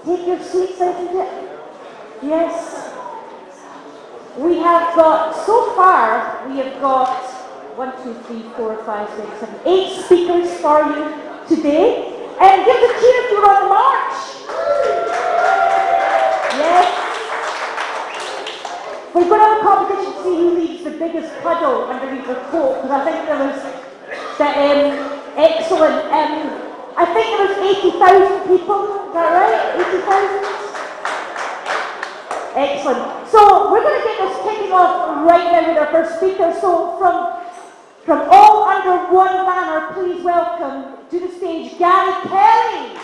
take your seats, isn't it? Yes. We have got, so far, we have got 1, 2, 3, 4, 5, 6, 7, 8 speakers for you today. And give the cheer if you're on the march. Yes. We're going to have a competition to see who leaves the biggest puddle underneath their coat, because I think there was excellent. I think there was 80,000 people, is that right? 80,000? Excellent. So we're going to get this kicking off right now with our first speaker. So from all under one banner, please welcome to the stage Gary Kelly.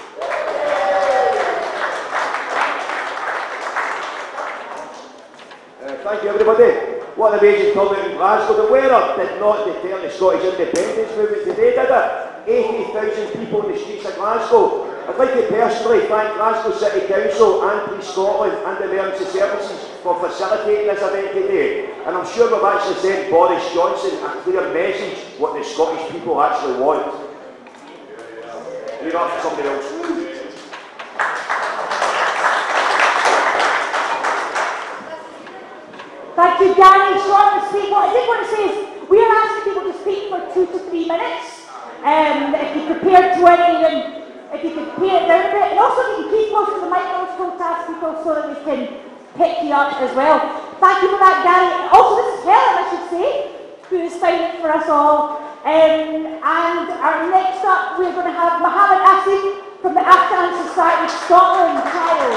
Thank you, everybody. What an amazing turnout in Glasgow. The weather did not deter the Scottish independence movement today, did it? 80,000 people in the streets of Glasgow. I'd like to personally thank Glasgow City Council and Police Scotland and Emergency Services for facilitating this event today. And I'm sure we've actually sent Boris Johnson a clear message what the Scottish people actually want. You're up for somebody else. Thank you, Gary. Short and sweet. What I did want to say is we are asking people to speak for 2 to 3 minutes. If you prepare 20 and if you could pay it down a bit. And also if you can keep close to the mic, I was going to ask people so that we can pick you up as well. Thank you for that, Gary. Also, this is Helen, I should say, who is signing for us all. And our next up, we're going to have Mohammed Asif from the Afghan Society of Scotland child.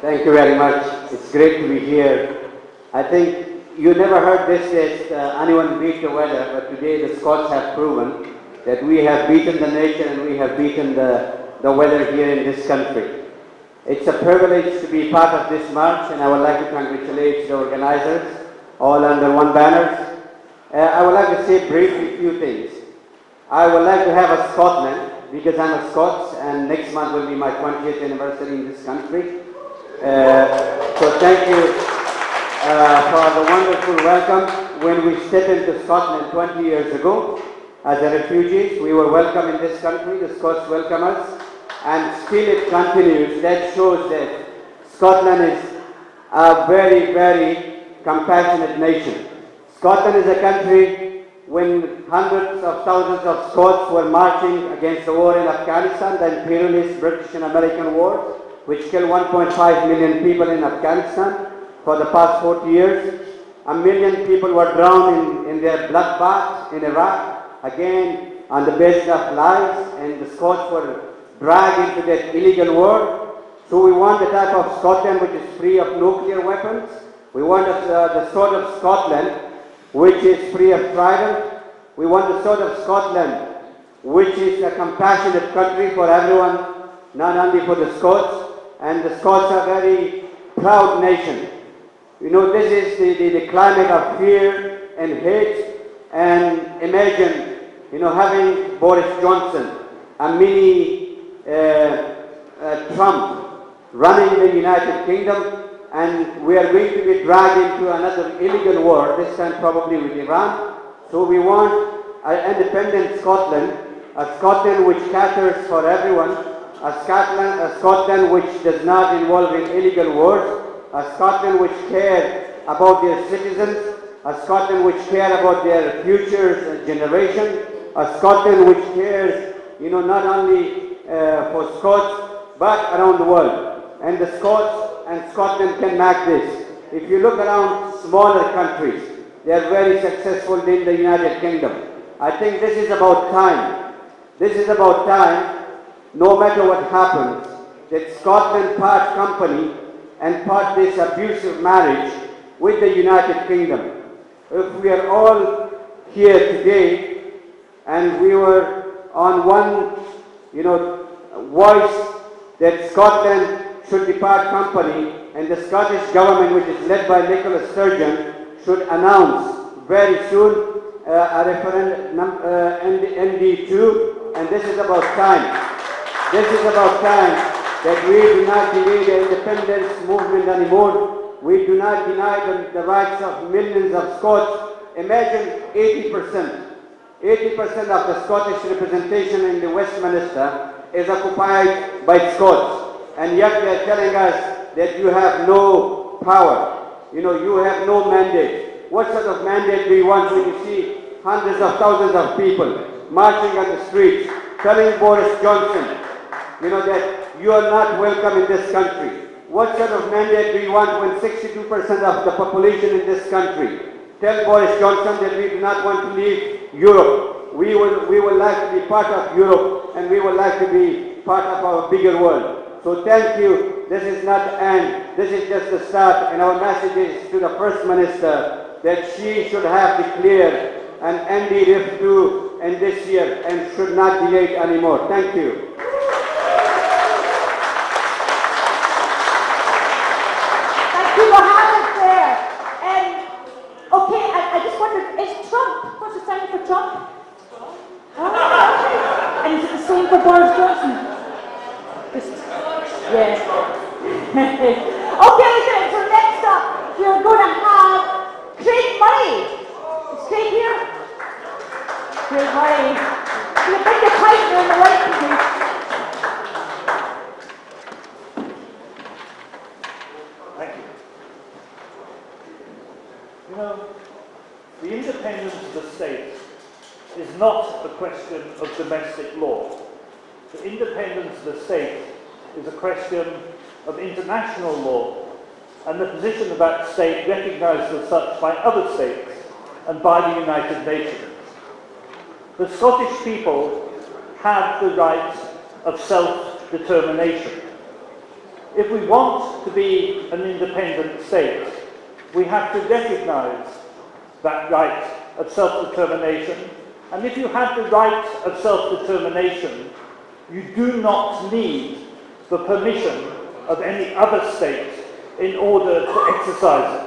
Thank you very much. It's great to be here. I think you never heard this that anyone beat the weather, but today the Scots have proven that we have beaten the nation and we have beaten the weather here in this country. It's a privilege to be part of this march, and I would like to congratulate the organizers, all under one banner. I would like to say briefly a few things. I would like to have a Scotland, because I'm a Scots, and next month will be my 20th anniversary in this country. So thank you for the wonderful welcome. When we stepped into Scotland 20 years ago as a refugees, we were welcome in this country. The Scots welcome us, and still it continues. That shows that Scotland is a very, very compassionate nation. Scotland is a country when hundreds of thousands of Scots were marching against the war in Afghanistan, the imperialist British and American war, which killed 1.5 million people in Afghanistan for the past 40 years. 1 million people were drowned in their bloodbath in Iraq, again on the basis of lies, and the Scots were dragged into that illegal war. So we want the type of Scotland which is free of nuclear weapons. We want the sort of Scotland which is free of trident. We want the sort of Scotland which is a compassionate country for everyone, not only for the Scots. And the Scots are a very proud nation. You know, this is the climate of fear and hate. And imagine, you know, having Boris Johnson, a mini Trump, running the United Kingdom, and we are going to be dragged into another illegal war, this time probably with Iran. So we want an independent Scotland, a Scotland which caters for everyone, a Scotland which does not involve in illegal wars, a Scotland which cares about their citizens, a Scotland which cares about their futures generation, a Scotland which cares, you know, not only for Scots, but around the world. And the Scots and Scotland can make this. If you look around smaller countries, they are very successful in the United Kingdom. I think this is about time. This is about time, no matter what happens, that Scotland part company and part this abusive marriage with the United Kingdom. If we are all here today and we were on one, you know, voice that Scotland should depart company, and the Scottish government, which is led by Nicola Sturgeon, should announce very soon a referendum ND2, and this is about time. This is about time that we do not delay the independence movement anymore. We do not deny the rights of millions of Scots. Imagine 80%. 80% of the Scottish representation in the Westminster is occupied by Scots, and yet they are telling us that you have no power, you have no mandate. What sort of mandate do you want when you see hundreds of thousands of people marching on the streets, telling Boris Johnson, that you are not welcome in this country? What sort of mandate do you want when 62% of the population in this country tell Boris Johnson that we do not want to leave Europe? We would like to be part of Europe, and we would like to be part of our bigger world. So thank you. This is not the end. This is just the start, and our message is to the First Minister that she should have declared an ND RIF2 in this year and should not delay it anymore. Thank you. Okay, I just wondered, is Trump, what's the sign for Trump? Oh, and is it the same for Boris Johnson? Yes. Okay, so next up, we're going to have Craig Murray. Is Craig here? Craig Murray. Can you bring your partner in the right, please? Thank you. The independence of the state is not a question of domestic law. The independence of the state is a question of international law, and the position of that state recognised as such by other states and by the United Nations. The Scottish people have the right of self-determination. If we want to be an independent state, we have to recognise that right of self-determination, and if you have the right of self-determination, you do not need the permission of any other state in order to exercise it.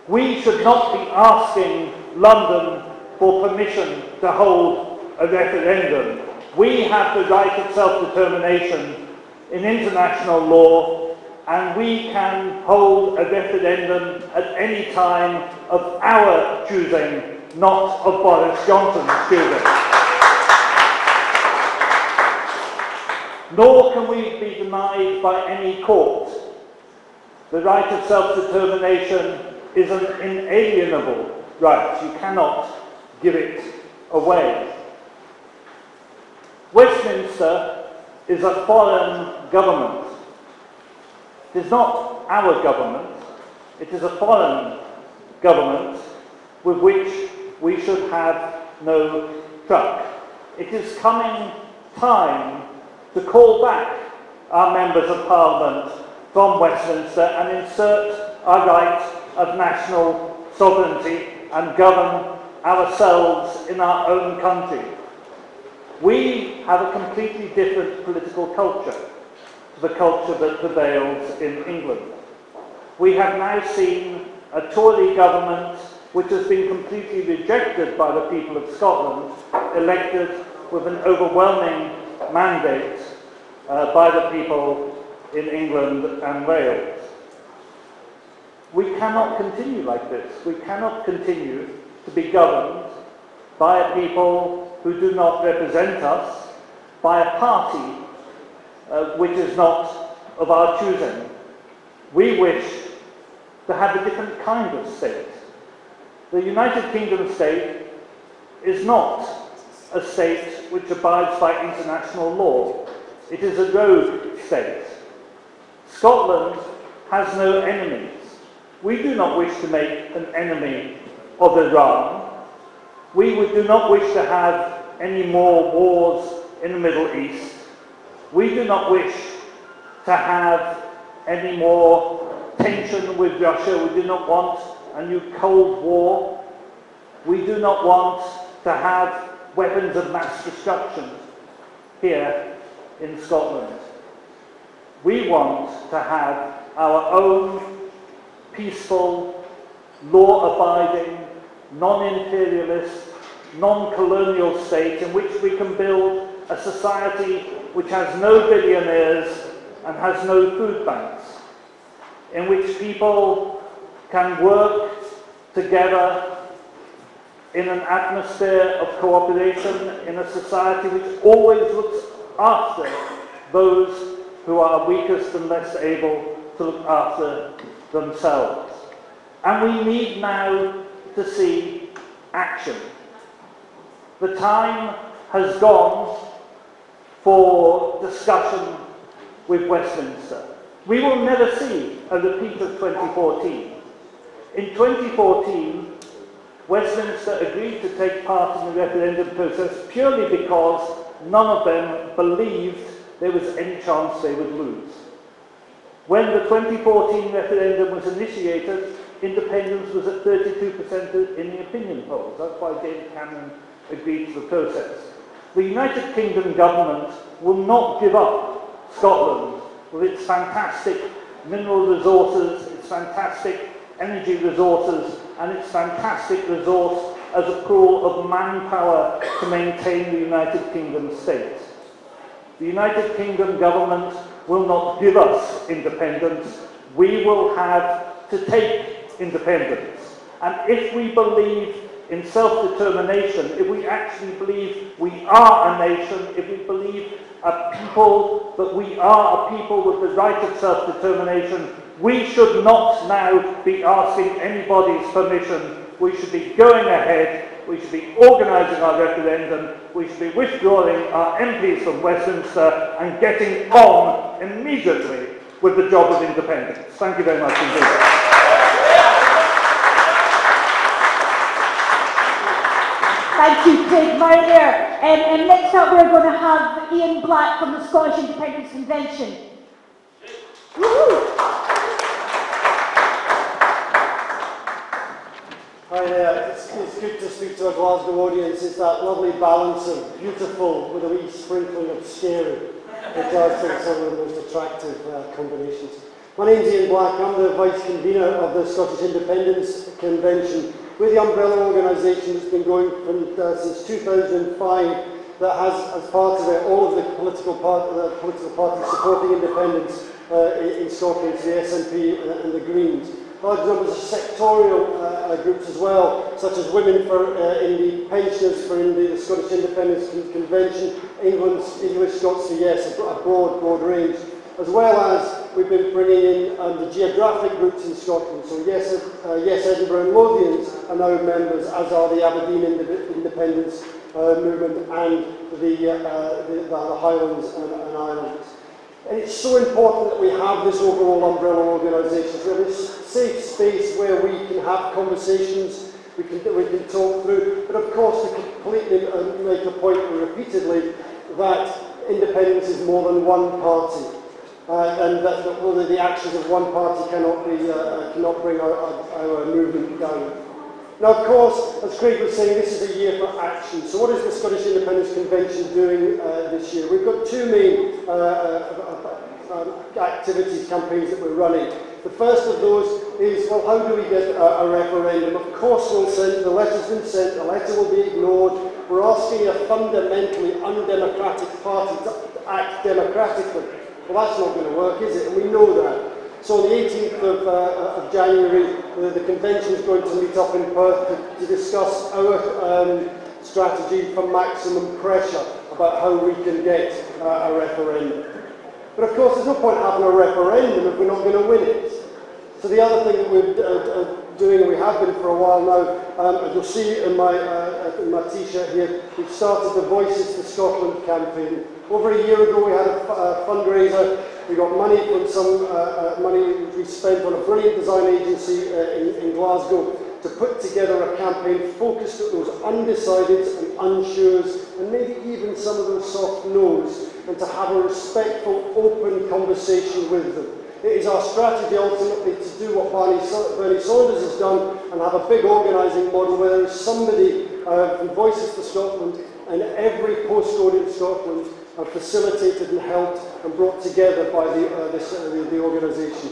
We should not be asking London for permission to hold a referendum. We have the right of self-determination in international law, and we can hold a referendum at any time of our choosing, not of Boris Johnson's choosing. Nor can we be denied by any court. The right of self-determination is an inalienable right. You cannot give it away. Westminster is a foreign government. It is not our government. It is a foreign government with which we should have no truck. It is coming time to call back our members of Parliament from Westminster and insert our right of national sovereignty and govern ourselves in our own country. We have a completely different political culture to the culture that prevails in England. We have now seen a Tory government which has been completely rejected by the people of Scotland, elected with an overwhelming mandate by the people in England and Wales. We cannot continue like this. We cannot continue to be governed by a people who do not represent us, by a party which is not of our choosing. We wish to have a different kind of state. The United Kingdom state is not a state which abides by international law. It is a rogue state. Scotland has no enemies. We do not wish to make an enemy of Iran. We do not wish to have any more wars in the Middle East. We do not wish to have any more tension with Russia. We do not want a new Cold War. We do not want to have weapons of mass destruction here in Scotland. We want to have our own peaceful, law-abiding, non-imperialist, non-colonial state in which we can build a society which has no billionaires and has no food banks, in which people can work together in an atmosphere of cooperation, in a society which always looks after those who are weakest and less able to look after themselves. And we need now to see action. The time has gone for discussion with Westminster. We will never see a repeat of 2014. In 2014, Westminster agreed to take part in the referendum process purely because none of them believed there was any chance they would lose. When the 2014 referendum was initiated, independence was at 32% in the opinion polls. That's why David Cameron agreed to the process. The United Kingdom government will not give up Scotland with its fantastic mineral resources, its fantastic energy resources, and its fantastic resource as a pool of manpower to maintain the United Kingdom state. The United Kingdom government will not give us independence. We will have to take independence. And if we believe in self-determination, if we actually believe we are a nation, if we believe a people, that we are a people with the right of self-determination, we should not now be asking anybody's permission. We should be going ahead, we should be organising our referendum, we should be withdrawing our MPs from Westminster and getting on immediately with the job of independence. Thank you very much indeed. Thank you, Craig Mariner. And next up we're going to have Ian Black from the Scottish Independence Convention. Hi there, it's good to speak to a Glasgow audience. It's that lovely balance of beautiful with a wee sprinkling of scary, which I think is one of the most attractive combinations. My name's Ian Black, I'm the Vice Convener of the Scottish Independence Convention. We're the umbrella organisation that's been going since 2005 that has, as part of it, all of the political parties supporting independence in Scotland, the SNP and the Greens. Large numbers of sectorial groups as well, such as Women in the Pensioners in the Scottish Independence Convention, English Scots for Yes, a broad range, as well as we've been bringing in the geographic groups in Scotland. So Yes Edinburgh and Lothians are now members, as are the Aberdeen Independence Movement and the Highlands and Islands. And it's so important that we have this overall umbrella organisation. So we have this safe space where we can have conversations, we can talk through, but of course to completely make a point repeatedly that independence is more than one party. And that the actions of one party cannot bring our movement down. Now, of course, as Craig was saying, this is a year for action. So what is the Scottish Independence Convention doing this year? We've got two main activities, campaigns that we're running. The first of those is, well, how do we get a referendum? Of course we'll send, the letter's been sent, the letter will be ignored. We're asking a fundamentally undemocratic party to act democratically. Well, that's not going to work, is it? And we know that. So on the 18th of January, the convention is going to meet up in Perth to discuss our strategy for maximum pressure about how we can get a referendum. But of course, there's no point having a referendum if we're not going to win it. So the other thing that we're doing, and we have been for a while now, as you'll see in my T-shirt here, we've started the Voices for Scotland campaign. Over a year ago, we had a fundraiser. We got money from some money we spent on a brilliant design agency in Glasgow to put together a campaign focused at those undecideds and unsures, and maybe even some of those soft no's, and to have a respectful, open conversation with them. It is our strategy ultimately to do what Bernie Saunders has done and have a big organising model where there is somebody from Voices for Scotland and every postcode in Scotland are facilitated and helped and brought together by the organisation.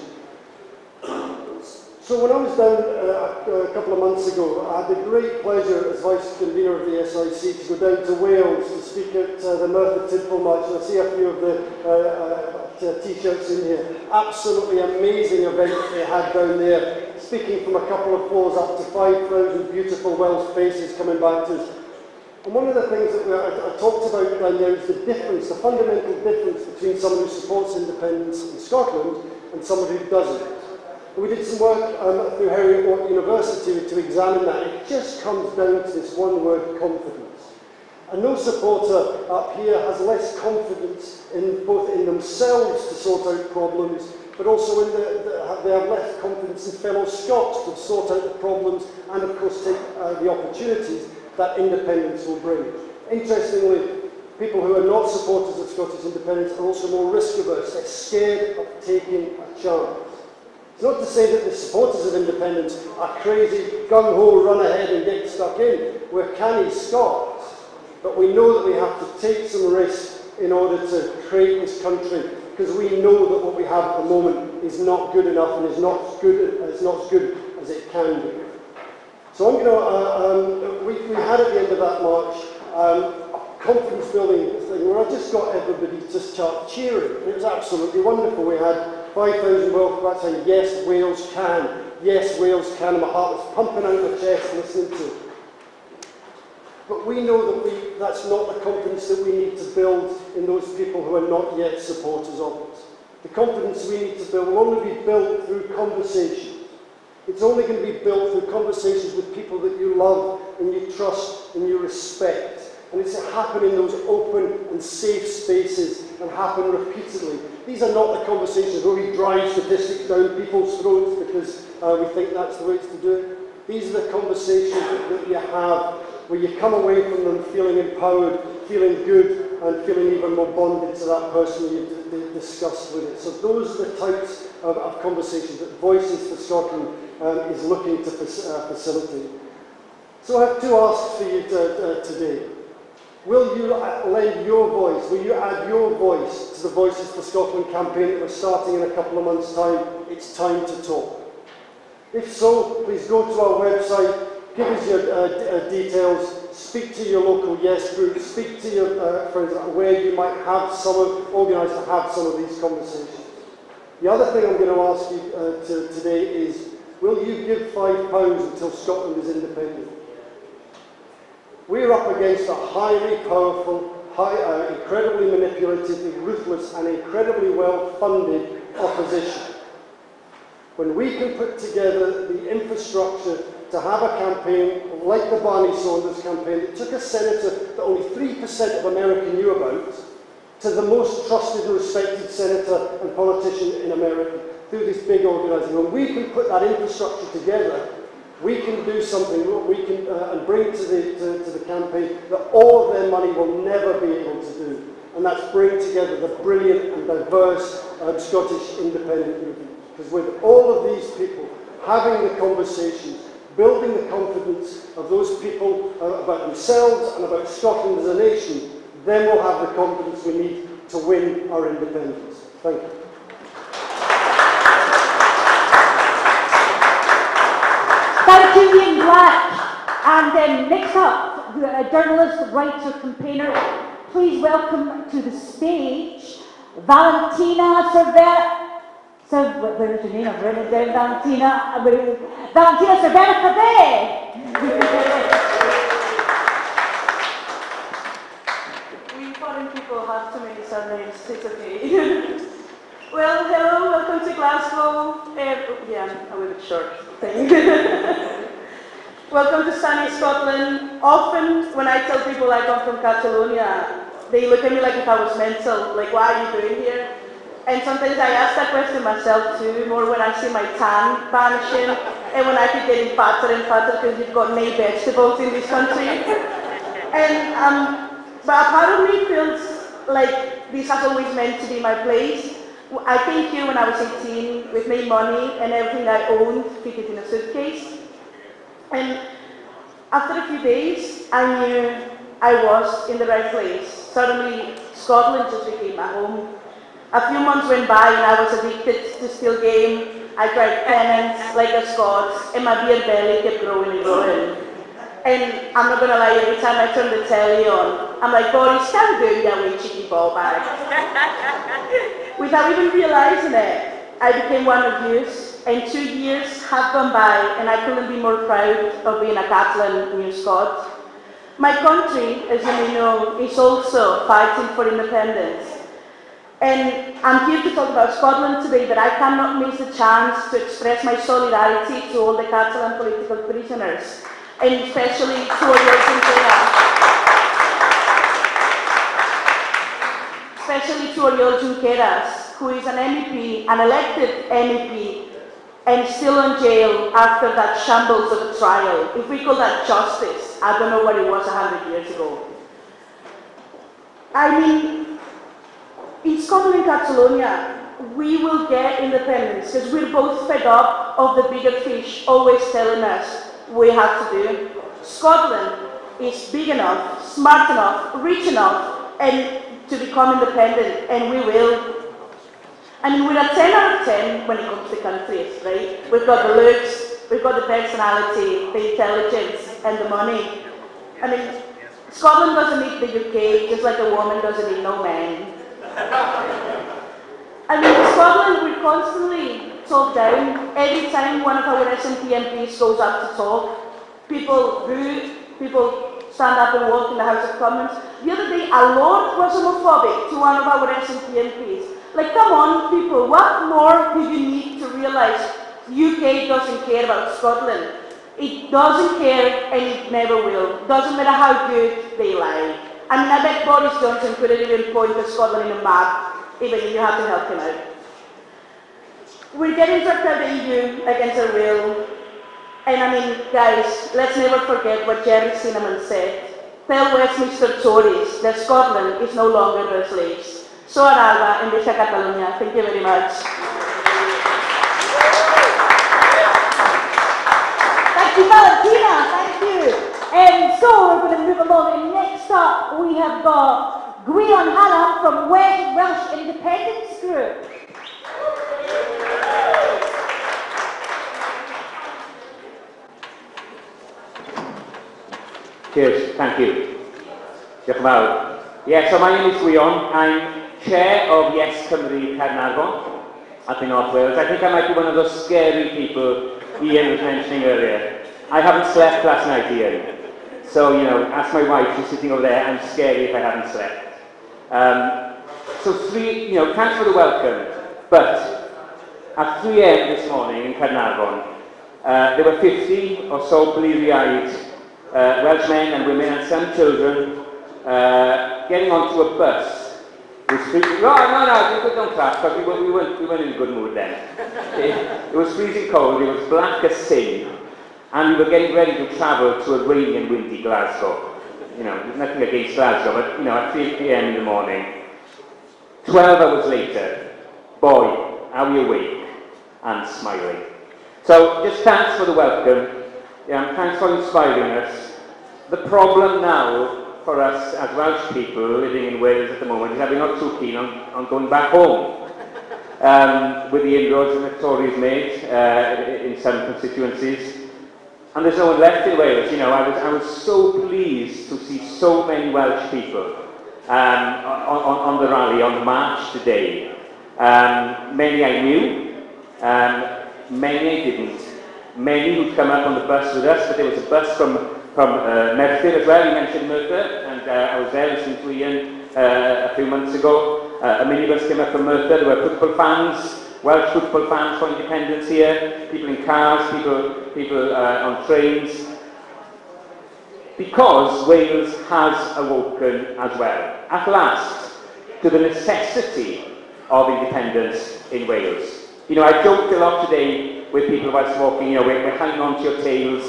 So when I was down a couple of months ago, I had the great pleasure as Vice Convener of the SIC to go down to Wales to speak at the Merthyr Tydfil March, and I see a few of the T-shirts in here. Absolutely amazing event they had down there. speaking from a couple of floors up to 5,000 beautiful Welsh faces coming back to us. And one of the things that I talked about down there is the difference, the fundamental difference between someone who supports independence in Scotland and someone who doesn't. And we did some work through Heriot University to examine that. It just comes down to this one word, confidence. And no supporter up here has less confidence in both in themselves to sort out problems, but also in they have less confidence in fellow Scots to sort out the problems and of course take the opportunities that independence will bring. Interestingly, people who are not supporters of Scottish independence are also more risk averse. They're scared of taking a chance. It's not to say that the supporters of independence are crazy, gung-ho, run ahead and get stuck in. We're canny Scots, but we know that we have to take some risk in order to create this country, because we know that what we have at the moment is not good enough and is not as good as it can be. So I'm going to, we had at the end of that march a confidence building thing where I just got everybody to start cheering. And it was absolutely wonderful. We had 5,000 Welsh back saying, yes, Wales can. Yes, Wales can. And my heart was pumping out my chest listening to it. But we know that that's not the confidence that we need to build in those people who are not yet supporters of it. The confidence we need to build will only be built through conversations. It's only going to be built through conversations with people that you love and you trust and you respect. And it's to happen in those open and safe spaces and happen repeatedly. These are not the conversations where we drive statistics down people's throats because we think that's the way to do it. These are the conversations that you have where you come away from them feeling empowered, feeling good, and feeling even more bonded to that person you discussed with it. So those are the types of conversations that Voices for Scotland is looking to facilitate. So I have two asks for you today. Will you lend your voice, will you add your voice to the Voices for Scotland campaign that we're starting in a couple of months' time? It's time to talk. If so, please go to our website, give us your details, speak to your local Yes group, speak to your friends where you might have organise to have some of these conversations. The other thing I'm going to ask you today is, will you give £5 until Scotland is independent? We're up against a highly powerful, incredibly manipulative, ruthless and incredibly well-funded opposition. When we can put together the infrastructure to have a campaign like the Barney Saunders campaign that took a senator that only 3% of America knew about to the most trusted and respected senator and politician in America through this big organising. When we can put that infrastructure together, we can do something we can, and bring to the campaign that all of their money will never be able to do. And that's bring together the brilliant and diverse Scottish independent movement. Because with all of these people having the conversations, building the confidence of those people about themselves and about Scotland as a nation, then we'll have the confidence we need to win our independence. Thank you. Thank you, Ian Black. And next up, a journalist, writer, campaigner. Please welcome to the stage Valentina Cervera. Where's your name? I've written it down. Valentina Cervera. We foreign people have too many surnames. It's okay. Well, hello, welcome to Glasgow. Yeah, a little bit short thing. Welcome to sunny Scotland. Often, when I tell people I come from Catalonia, they look at me like if I was mental. Like, what are you doing here? And sometimes I ask that question myself too, more when I see my tan vanishing and when I keep getting fatter and fatter because you've got no vegetables in this country. And but a part of me feels like this has always meant to be my place. I came here when I was 18 with no money and everything I owned, fit it in a suitcase. And after a few days, I knew I was in the right place. Suddenly, Scotland just became my home. A few months went by and I was addicted to still game. I tried penance like a Scots and my beer belly kept growing and growing. And I'm not going to lie, every time I turn the telly on, I'm like, Boris, stop doing that way, cheeky ball bag. Without even realizing it, I became one of yous. and 2 years have gone by, and I couldn't be more proud of being a Catalan New Scot. My country, as you may know, is also fighting for independence. And I'm here to talk about Scotland today, but I cannot miss the chance to express my solidarity to all the Catalan political prisoners, and especially to Oriol Junqueras, who is an MEP, an elected MEP, and still in jail after that shambles of a trial. If we call that justice, I don't know what it was 100 years ago. I mean, in Scotland and Catalonia, we will get independence because we're both fed up of the bigger fish always telling us we have to do. Scotland is big enough, smart enough, rich enough, and to become independent, and we will. I mean, we're a 10 out of 10 when it comes to countries, right? We've got the looks, we've got the personality, the intelligence, and the money. I mean, Scotland doesn't need the UK, just like a woman doesn't need no man. I mean, in Scotland, we're constantly talked down. Every time one of our SNP MPs goes up to talk, people boo, people stand up and walk in the House of Commons. The other day, a Lord was homophobic to one of our SNP MPs. Like, come on, people, what more do you need to realise UK doesn't care about Scotland? It doesn't care, and it never will. Doesn't matter how good they lie. I mean, I bet Boris Johnson couldn't even point to Scotland in a map, even if you had to help him out. We're getting dragged out of the EU against our will. And I mean, guys, let's never forget what Jerry Cinnamon said. Tell Westminster Tories that Scotland is no longer their slaves. So Alba and Desha Catalunya. Thank you very much. Thank you, Valentina. Thank you. And so we're going to move along. And next up, we have got Gwion Hallam from Welsh Independence Group. Cheers, thank you. Diolch yn fawr. Yeah, so my name is Gwion. I'm chair of Yes Cymru Caernarfon up in North Wales. I think I might be one of those scary people Ian was mentioning earlier. I haven't slept last night, Ian. So, you know, ask my wife, she's sitting over there, I'm scary if I haven't slept. Thanks for the welcome. But at 3 AM this morning in Caernarfon, there were 50 or so bleary-eyed Welsh men and women and some children getting onto a bus. No, don't clap, because we weren't in a good mood then. It was freezing cold, it was black as sin, and we were getting ready to travel to a rainy and windy Glasgow. You know, there's nothing against Glasgow, but, you know, at 3 PM in the morning, 12 hours later, boy, are we awake and smiling. So, just thanks for the welcome. Thanks for inspiring us. The problem now for us as Welsh people living in Wales at the moment is that we're not too keen on going back home. With the inroads that the Tories made in some constituencies. And there's no one left in Wales. You know, I was so pleased to see so many Welsh people on the rally, on the march today. Many I knew, many I didn't. Many who'd come up on the bus with us, but there was a bus from Merthyr as well. You mentioned Merthyr, and I was there listening to Ian a few months ago. A minibus came up from Merthyr. There were football fans, Welsh football fans for independence here, people in cars, people on trains. Because Wales has awoken as well, at last, to the necessity of independence in Wales. You know, I joked a lot today with people whilst walking, you know, we're hanging on to your tails,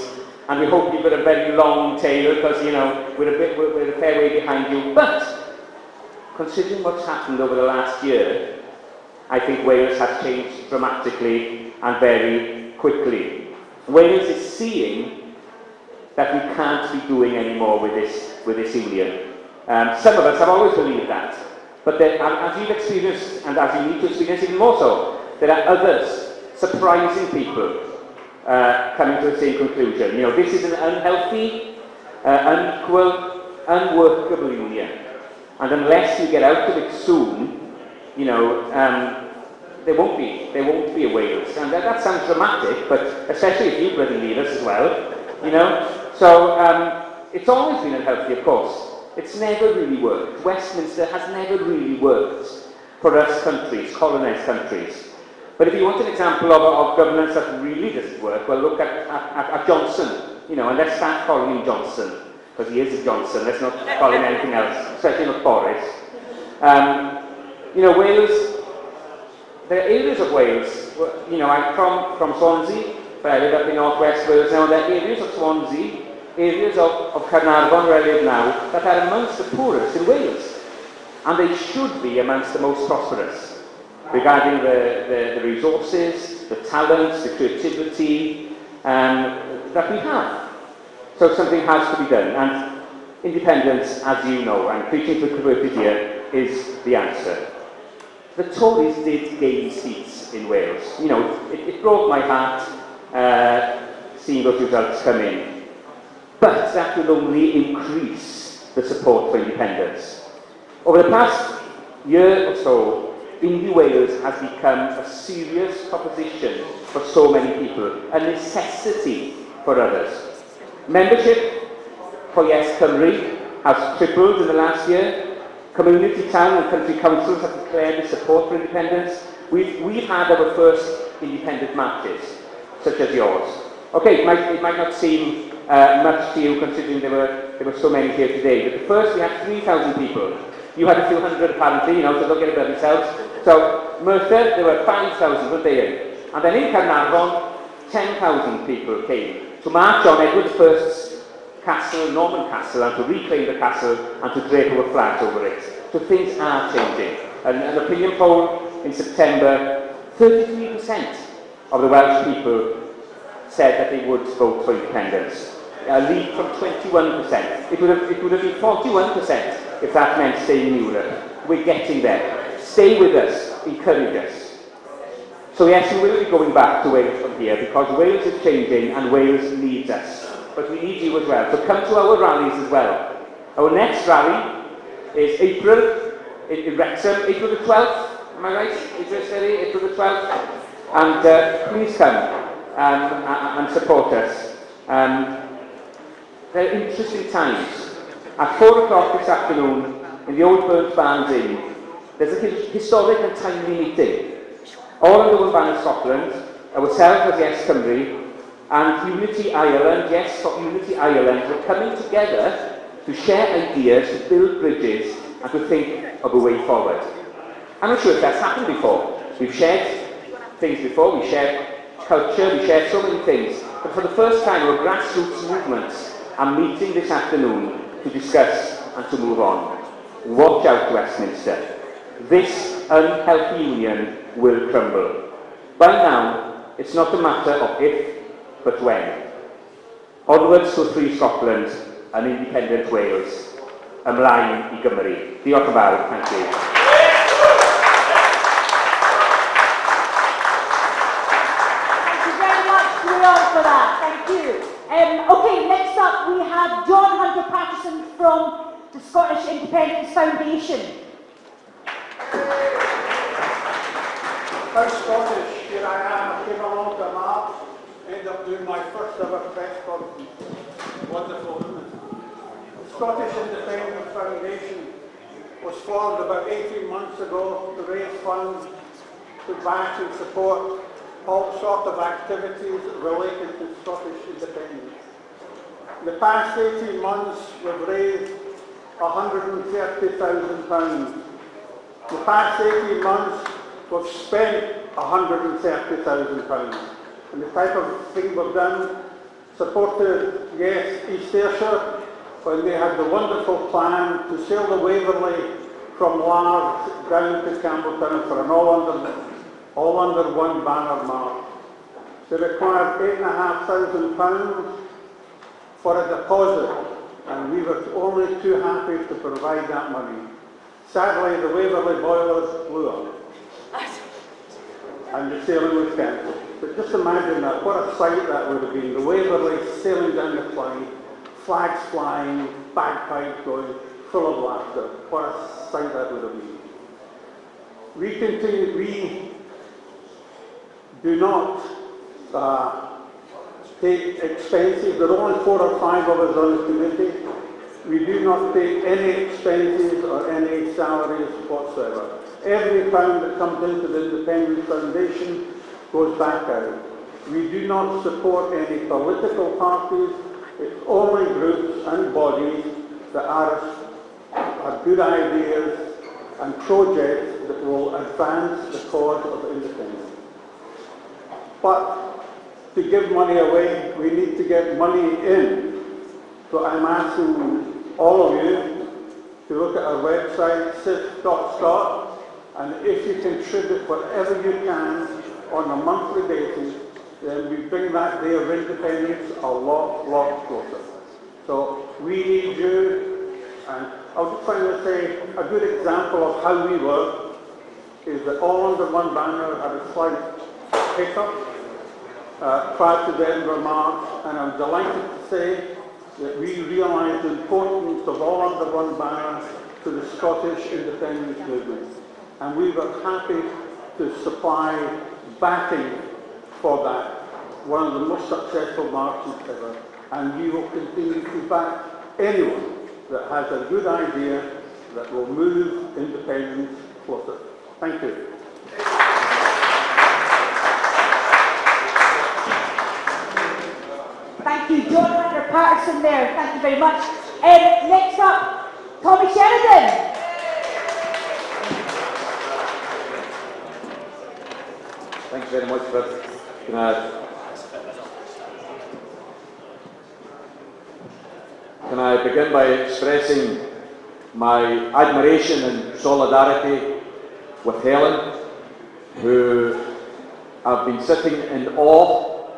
and we hope you've got a very long tail, because, you know, we're a fair way behind you. But, considering what's happened over the last year, I think Wales has changed dramatically and very quickly. Wales is seeing that we can't be doing any more with this union. Some of us have always believed that, but as you've experienced, and as you need to experience even more so, there are others, surprising people, coming to the same conclusion. You know, this is an unhealthy, unequal, unworkable union. And unless you get out of it soon, you know, there won't be a Wales. And that sounds dramatic, but especially if you bloody leave us as well, you know. So it's always been unhealthy, of course. It's never really worked. Westminster has never really worked for us countries, colonised countries. But if you want an example of governance that really doesn't work, well, look at Johnson, you know, and let's start calling him Johnson, because he is a Johnson. Let's not call him anything else, especially not Boris. You know, Wales, there are areas of Wales, you know, I'm from Swansea, but I live up in North West Wales now. There are areas of Swansea, areas of Carnarvon where I live now, that are amongst the poorest in Wales. And they should be amongst the most prosperous, regarding the resources, the talents, the creativity that we have. So something has to be done. And independence, as you know, and preaching to the converted here, is the answer. The Tories did gain seats in Wales. You know, it broke my heart seeing those results come in. But that will only increase the support for independence. Over the past year or so, Indie Wales has become a serious proposition for so many people, a necessity for others. Membership for Yes Cymru has tripled in the last year. Community town and country councils have declared their support for independence. We've had our first independent marches, such as yours. Okay, it might not seem much to you considering there were so many here today, but the first we had 3,000 people. You had a few hundred apparently, you know, so don't get above yourselves. So, Merthyr, there were 5,000, weren't they? And then in Carnarvon, 10,000 people came to march on Edward I's castle, Norman Castle, and to reclaim the castle and to drape our flags over it. So things are changing. An opinion poll in September, 33% of the Welsh people said that they would vote for independence. A leap from 21%. It would have been 41% if that meant staying in Europe. We're getting there. Stay with us. Encourage us. So yes, we will be going back to Wales from here because Wales is changing and Wales needs us. But we need you as well. So come to our rallies as well. Our next rally is April in Wrexham, April the 12th. Am I right? April the 12th. And please come and support us. They're interesting times. At 4 o'clock this afternoon, in the old Burnt Barns Inn, there's a historic and timely meeting. All under one banner Scotland, ourselves as Yes Cymru, and Unity Ireland, Yes for Unity Ireland, we're coming together to share ideas, to build bridges, and to think of a way forward. I'm not sure if that's happened before. We've shared things before, we shared culture, we shared so many things. But for the first time, our grassroots movements are meeting this afternoon to discuss and to move on. Watch out, Westminster. This unhealthy union will crumble. By now, it's not a matter of if, but when. Onwards to free Scotland and independent Wales. Ymlaen I Gymru. Diolch yn fawr. Thank you. Thank you very much, Leon, for that. Thank you. Okay, next up we have John Hunter Patterson from the Scottish Independence Foundation. How Scottish, here I am, I came along to March, ended up doing my first ever press conference. Wonderful, isn't it? The Scottish Independence Foundation was formed about 18 months ago to raise funds to back and support all sorts of activities related to Scottish independence. In the past 18 months, we've raised £130,000. In the past 18 months, we've spent £130,000. And the type of thing we've done, supported, yes, East Ayrshire, when they had the wonderful plan to sail the Waverley from Largs down to Campbelltown for an all under one banner march. They required £8,500 for a deposit, and we were only too happy to provide that money. Sadly, the Waverley boilers blew up, and the sailing was cancelled. But just imagine that, what a sight that would have been. The Waverley sailing down the Clyde, flags flying, bagpipes going, full of laughter. What a sight that would have been. We do not take expenses. There are only 4 or 5 of us on the committee. We do not take any expenses or any salaries whatsoever. Every pound that comes into the Independence Foundation goes back out. We do not support any political parties. It's only groups and bodies that have good ideas and projects that will advance the cause of independence. But to give money away, we need to get money in. So I'm asking all of you to look at our website, sif.scot, and if you contribute whatever you can on a monthly basis, then we bring that day of independence a lot closer. So we need you, and I'll just finally say a good example of how we work is that All Under One Banner had a slight hiccup prior to the Edinburgh March, and I'm delighted to say that we realised the importance of All Under One Banner to the Scottish independence movement. And we were happy to supply backing for that, one of the most successful marches ever. And we will continue to back anyone that has a good idea that will move independence closer. Thank you. Thank you, John Hunter Patterson there. Thank you very much. Next up, Tommy Sheridan. Thanks very much, Chris. Can I begin by expressing my admiration and solidarity with Helen, who I've been sitting in awe,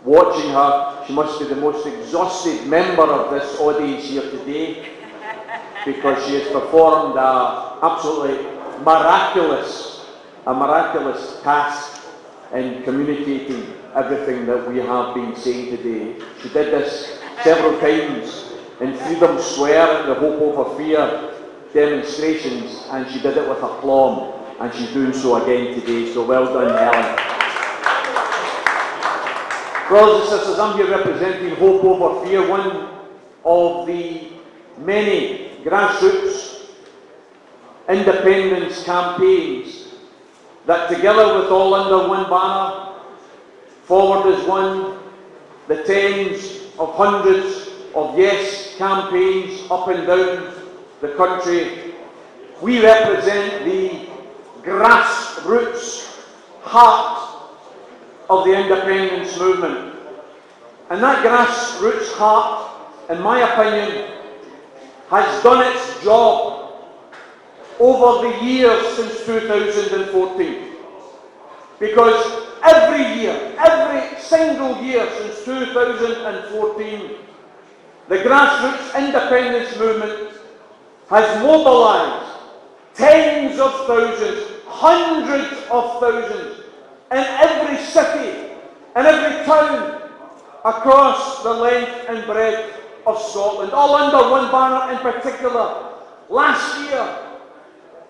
watching her. She must be the most exhausted member of this audience here today, because she has performed a absolutely miraculous task in communicating everything that we have been saying today. She did this several times in Freedom Square and the Hope Over Fear demonstrations, and she did it with aplomb, and she's doing so again today. So well done, Helen. Brothers and sisters, I'm here representing Hope Over Fear, one of the many grassroots independence campaigns that, together with All Under One Banner, Forward as One, the tens of hundreds of Yes campaigns up and down the country, we represent the grassroots heart of the independence movement. And that grassroots heart, in my opinion, has done its job over the years since 2014. Because every year, every single year since 2014, the grassroots independence movement has mobilised tens of thousands, hundreds of thousands, in every city and every town across the length and breadth of Scotland. All Under One Banner in particular. Last year,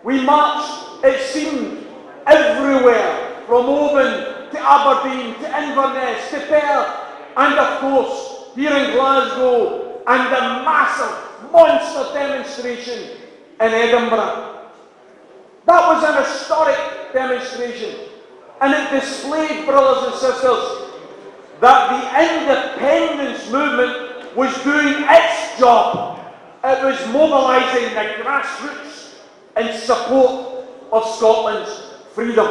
we marched, it seemed, everywhere, from Oban to Aberdeen to Inverness to Perth, and of course, here in Glasgow, and the massive, monster demonstration in Edinburgh. That was an historic demonstration, and it displayed, brothers and sisters, that the independence movement was doing its job. It was mobilising the grassroots in support of Scotland's freedom.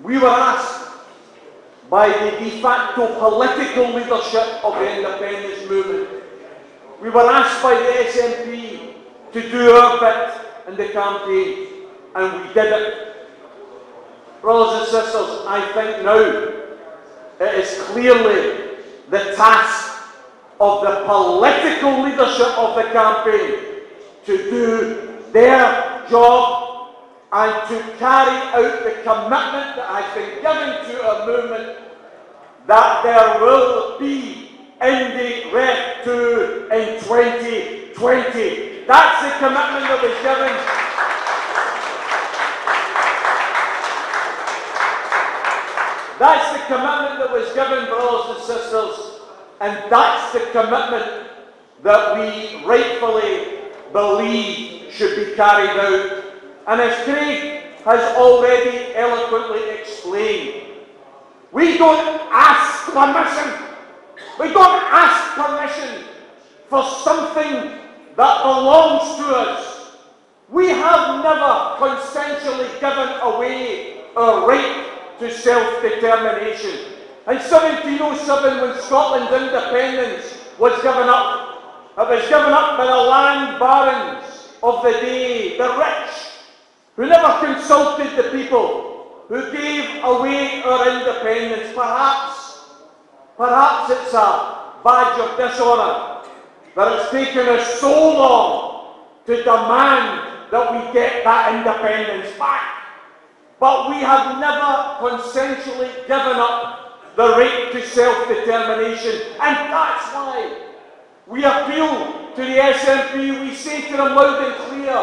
We were asked by the de facto political leadership of the independence movement. We were asked by the SNP to do our bit in the campaign, and we did it. Brothers and sisters, I think now it is clearly the task of the political leadership of the campaign to do their job and to carry out the commitment that has been given to our movement that there will be Indy Ref 2 in 2020. That's the commitment that was given. That's the commitment that was given, brothers and sisters, and that's the commitment that we rightfully believe should be carried out. And as Craig has already eloquently explained, we don't ask permission. We don't ask permission for something that belongs to us. We have never consensually given away our right to self-determination. In 1707, when Scotland's independence was given up, it was given up by the land barons of the day, the rich, who never consulted the people, who gave away our independence. Perhaps it's a badge of dishonour that it's taken us so long to demand that we get that independence back. But we have never consensually given up the right to self-determination, and that's why we appeal to the SNP. We say to them loud and clear,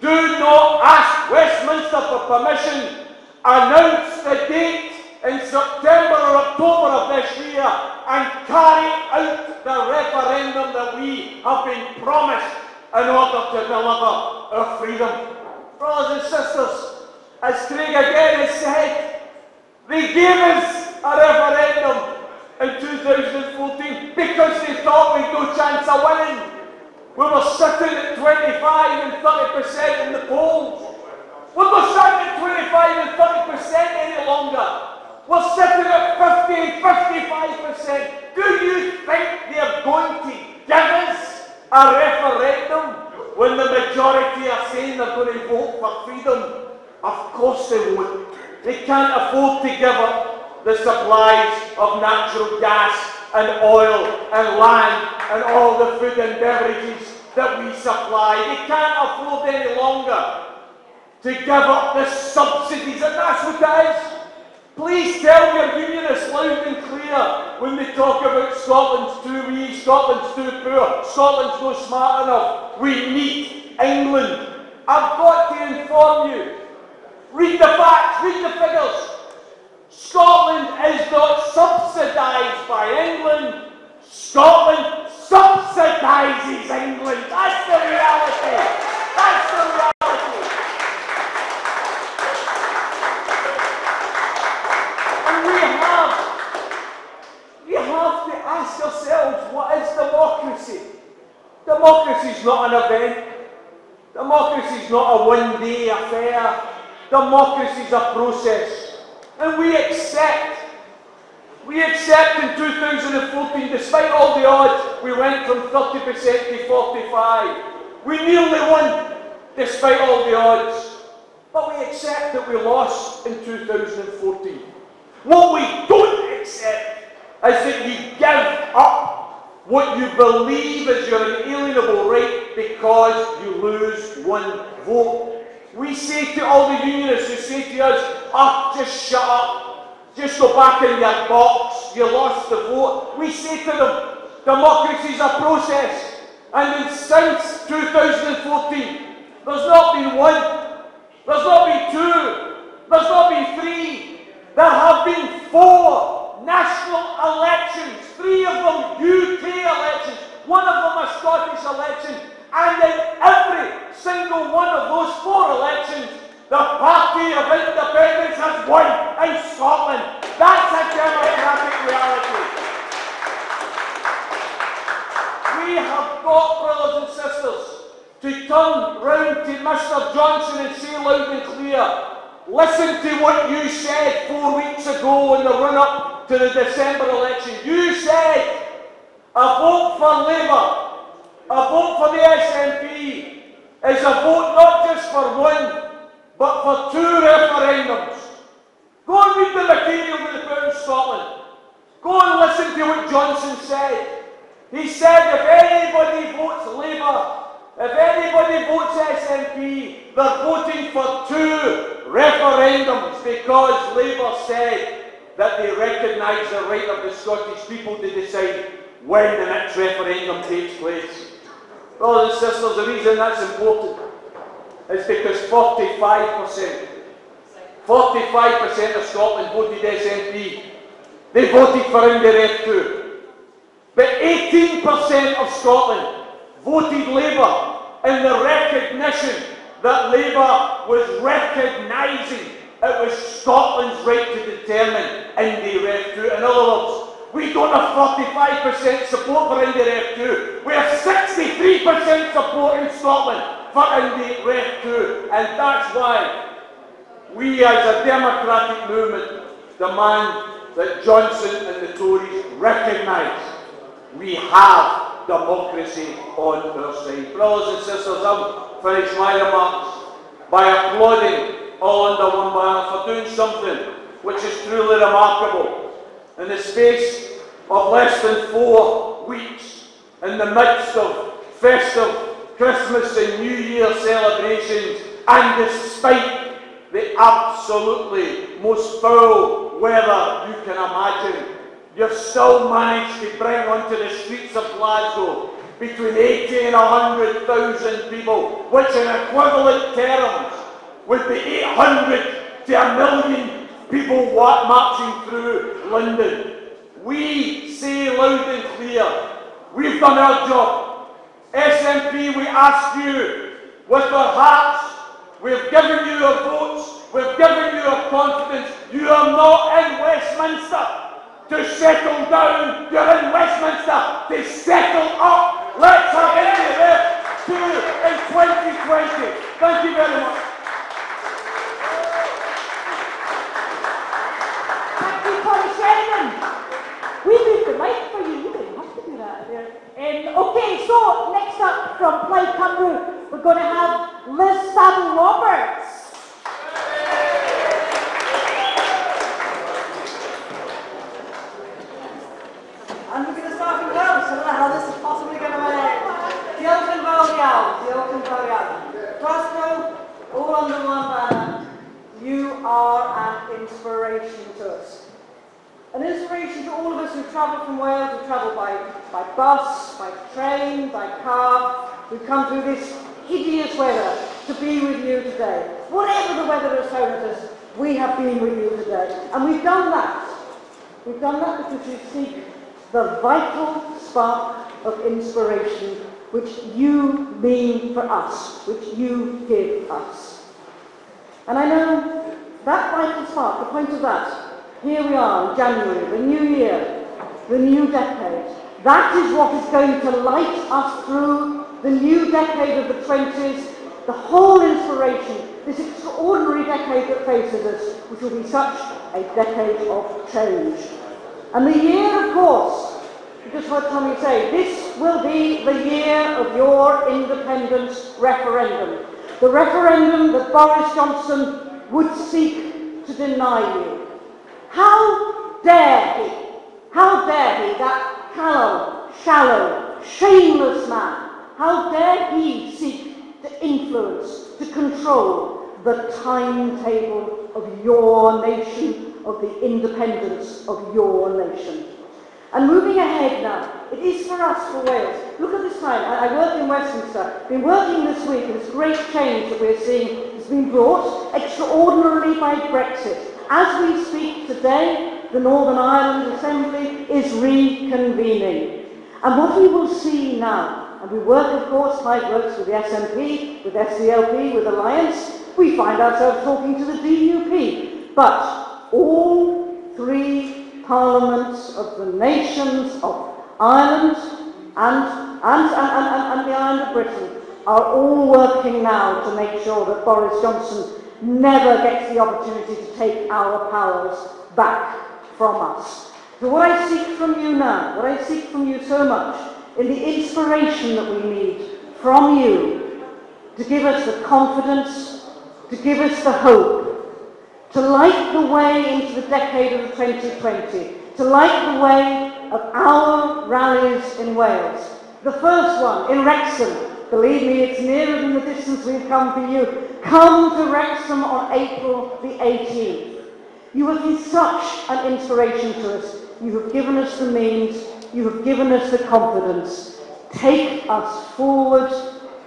do not ask Westminster for permission. Announce the date in September or October of this year and carry out the referendum that we have been promised in order to deliver our freedom. Brothers and sisters, as Craig again has said, they gave us a referendum in 2014 because they thought we'd no chance of winning. We were sitting at 25 and 30% in the polls. We're not sitting at 25 and 30% any longer. We're sitting at 50 and 55%. Do you think they're going to give us a referendum when the majority are saying they're going to vote for freedom? Of course they won't. They can't afford to give up the supplies of natural gas and oil and land and all the food and beverages that we supply. They can't afford any longer to give up the subsidies, and that's what it is. Please tell your unionists loud and clear when they talk about Scotland's too wee, Scotland's too poor, Scotland's not smart enough. We need England. I've got to inform you. Read the facts, read the figures. Scotland is not subsidised by England. Scotland subsidises England. That's the reality. That's the reality. And we have to ask ourselves, what is democracy? Democracy is not an event. Democracy is not a one-day affair. Democracy is a process. And we accept in 2014, despite all the odds, we went from 30% to 45%. We nearly won, despite all the odds. But we accept that we lost in 2014. What we don't accept is that you give up what you believe is your inalienable right because you lose one vote. We say to all the unionists who say to us, just shut up, just go back in your box, you lost the vote. We say to them, democracy is a process. And since 2014, there's not been one, there's not been two, there's not been three. There have been 4 national elections, 3 of them UK elections, 1 of them a Scottish election. And in every single one of those 4 elections, the Party of Independence has won in Scotland. That's a democratic reality. We have got, brothers and sisters, to turn round to Mr. Johnson and say loud and clear, listen to what you said 4 weeks ago in the run-up to the December election. You said a vote for Labour, a vote for the SNP is a vote not just for one, but for 2 referendums. Go and read the material that they put in Scotland. Go and listen to what Johnson said. He said if anybody votes Labour, if anybody votes SNP, they're voting for 2 referendums because Labour said that they recognise the right of the Scottish people to decide when the next referendum takes place. Brothers and sisters, the reason that's important is because 45% 45% of Scotland voted SNP. They voted for indirect too. But 18% of Scotland voted Labour in the recognition that Labour was recognising it was Scotland's right to determine indirect too. In other words, we don't have 45% support for indirect too. We have 63% support in Scotland for indirect too. And that's why we as a democratic movement demand that Johnson and the Tories recognise we have democracy on our side. Brothers and sisters, I'll finish my remarks by applauding all under one banner for doing something which is truly remarkable. In the space of less than 4 weeks, in the midst of festive Christmas and New Year celebrations, and despite the absolutely most foul weather you can imagine, you've still managed to bring onto the streets of Glasgow between 80 and 100,000 people, which in equivalent terms would be 800 to 1 million people marching through London. We say loud and clear, we've done our job. SNP, we ask you with our hearts, we've given you our votes, we've given you our confidence. You are not in Westminster to settle down, you're in Westminster to settle up. Let's have indirect too in 2020. Thank you very much. Thank you, Connie Sheridan. We moved the mic for you. You didn't have to do that there. Okay, so next up from Plaid Cymru, we're going to have Liz Saville-Roberts. And we're going to start in Wales. I don't know how this is possibly going to end. Diolch yn fawr iawn. Diolch yn fawr iawn. Glasgow, all under one banner. You are an inspiration to us. An inspiration to all of us who travel from Wales, who travel by bus, by train, by car. We've come through this hideous weather to be with you today. Whatever the weather has thrown at us, we have been with you today. And we've done that. We've done that because we seek the vital spark of inspiration which you mean for us, which you give us. And I know that vital spark, the point of that, here we are in January, the new year, the new decade. That is what is going to light us through the new decade of the 20s, the whole inspiration, this extraordinary decade that faces us, which will be such a decade of change. And the year, of course, you just heard Tommy say, this will be the year of your independence referendum. The referendum that Boris Johnson would seek to deny you. How dare he, that callow, shallow, shameless man, how dare he seek to influence, to control the timetable of your nation, of the independence of your nation. And moving ahead now, it is for us, for Wales. Look at this time, I work in Westminster, been working this week, and this great change that we're seeing has been brought extraordinarily by Brexit. As we speak today, the Northern Ireland Assembly is reconvening. And what we will see now, and we work, of course, Plaid works with the SNP, with SDLP, with Alliance, we find ourselves talking to the DUP. But all three parliaments of the nations of Ireland and the island of Britain are all working now to make sure that Boris Johnson never gets the opportunity to take our powers back from us. So what I seek from you now, what I seek from you so much, in the inspiration that we need from you, to give us the confidence, to give us the hope, to light the way into the decade of 2020, to light the way of our rallies in Wales. The first one in Wrexham. Believe me, it's nearer than the distance we've come for you. Come to Wrexham on April the 18th. You have been such an inspiration to us. You have given us the means. You have given us the confidence. Take us forward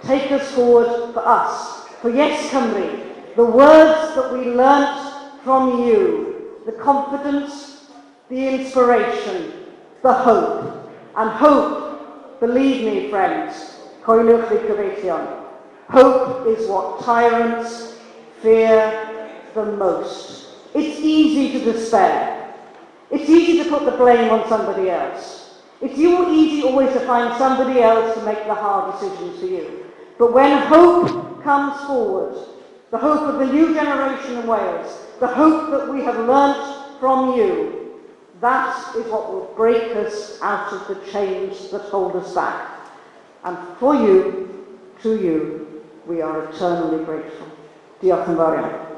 for us. For yes, Cymru, the words that we learnt from you the confidence, the inspiration, the hope. And hope, believe me friends, hope is what tyrants fear the most. It's easy to despair. It's easy to put the blame on somebody else. It's easy always to find somebody else to make the hard decisions for you. But when hope comes forward, the hope of the new generation in Wales, the hope that we have learnt from you, that is what will break us out of the chains that hold us back. And for you, to you, we are eternally grateful. Diolch yn fawr iawn.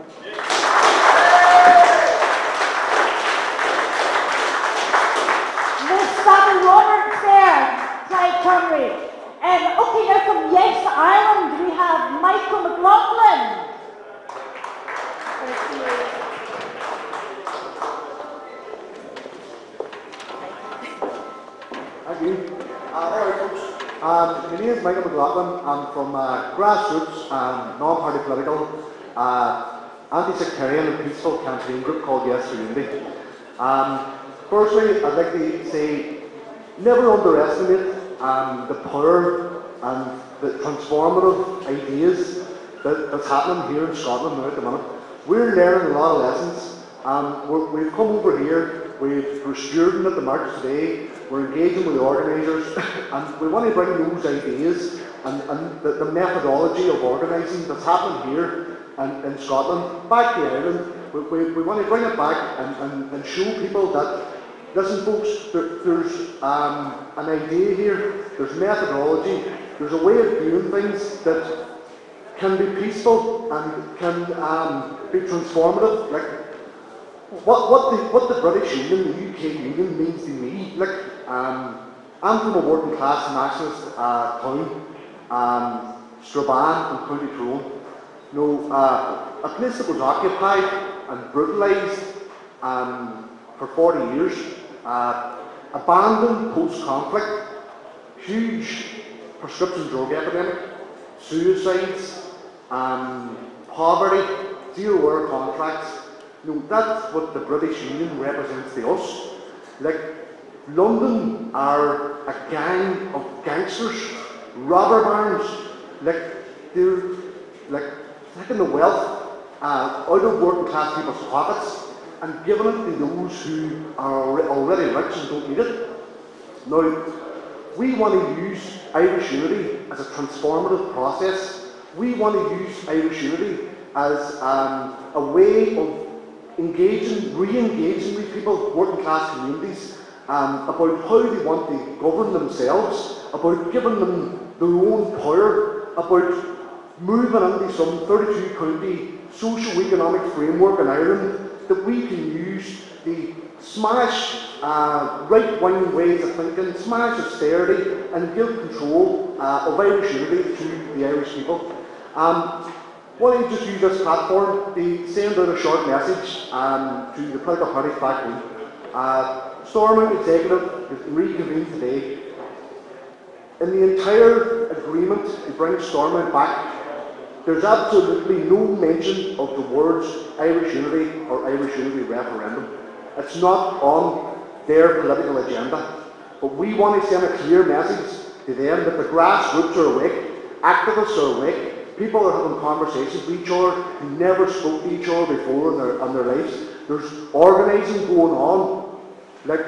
Roberts there, Clyde Conry. Okay, now from Yes Ireland, we have Michael McLaughlin. Thank you. Alright folks, my name is Michael McLaughlin. I'm from grassroots, non-party political, anti-sectarian and peaceful campaign group called Yes for Unity. Firstly, I'd like to say, never underestimate the power and the transformative ideas that's happening here in Scotland now at the minute. We're learning a lot of lessons. We've come over here, we're stewarding at the march today, we're engaging with the organisers, and we want to bring those ideas and the methodology of organising that's happening here in Scotland back to Ireland. We want to bring it back and show people that, listen folks, there's an idea here, there's methodology, there's a way of doing things that can be peaceful and can be transformative. Like what the British Union, the UK Union means to me. Like I'm from a working class nationalist town, Strabane in County Tyrone. A place that was occupied and brutalised for 40 years, abandoned post-conflict, huge prescription drug epidemic, suicides, poverty, zero-hour contracts. That's what the British Union represents to us. Like, London are a gang of gangsters, robber barons. Like, they're like taking the wealth out of working class people's pockets and giving it to those who are already rich and don't need it. Now, we want to use Irish Unity as a transformative process. We want to use Irish Unity as a way of re-engaging with people, working class communities, about how they want to govern themselves, about giving them their own power, about moving into some 32 county socio-economic framework in Ireland that we can use to smash right-wing ways of thinking, smash austerity and give control of Irish Unity to the Irish people. Why don't you just use this platform to send out a short message to the political parties back home. Stormont Executive is reconvened today. In the entire agreement to bring Stormont back, there's absolutely no mention of the words Irish Unity or Irish Unity referendum. It's not on their political agenda. But we want to send a clear message to them that the grassroots are awake, activists are awake, people are having conversations with each other who never spoke to each other before in their lives. There's organising going on. Like,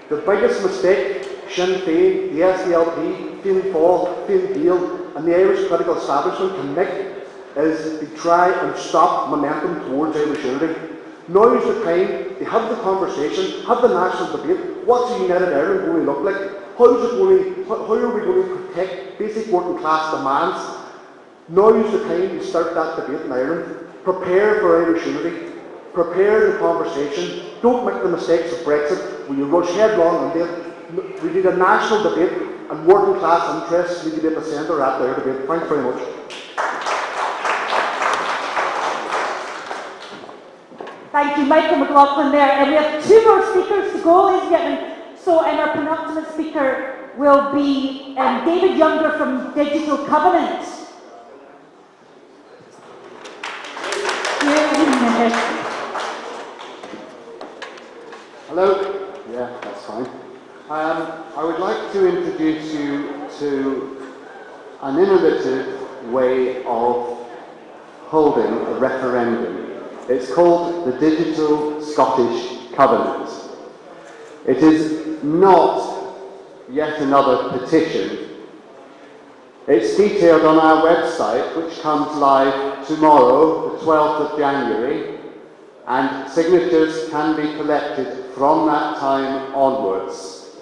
the biggest mistake Sinn Féin, the SDLP, Fianna Fáil, Fine Gael and the Irish political establishment can make is to try and stop momentum towards Irish Unity. Now is the time to have the conversation, have the national debate. What's a united Ireland going to look like? How are we going to protect basic working class demands? Now is the time to start that debate in Ireland. Prepare for Irish Unity. Prepare the conversation. Don't make the mistakes of Brexit where you rush headlong into it. We need a national debate and working class interests need to be at the centre of that debate. Thanks very much. Thank you, Michael McLaughlin there. And we have two more speakers to go, ladies and gentlemen. So, our penultimate speaker will be David Younger from Digital Covenant. Hello? Yeah, that's fine. I would like to introduce you to an innovative way of holding a referendum. It's called the Digital Scottish Covenant. It is not yet another petition. It's detailed on our website, which comes live tomorrow, the 12th of January, and signatures can be collected from that time onwards.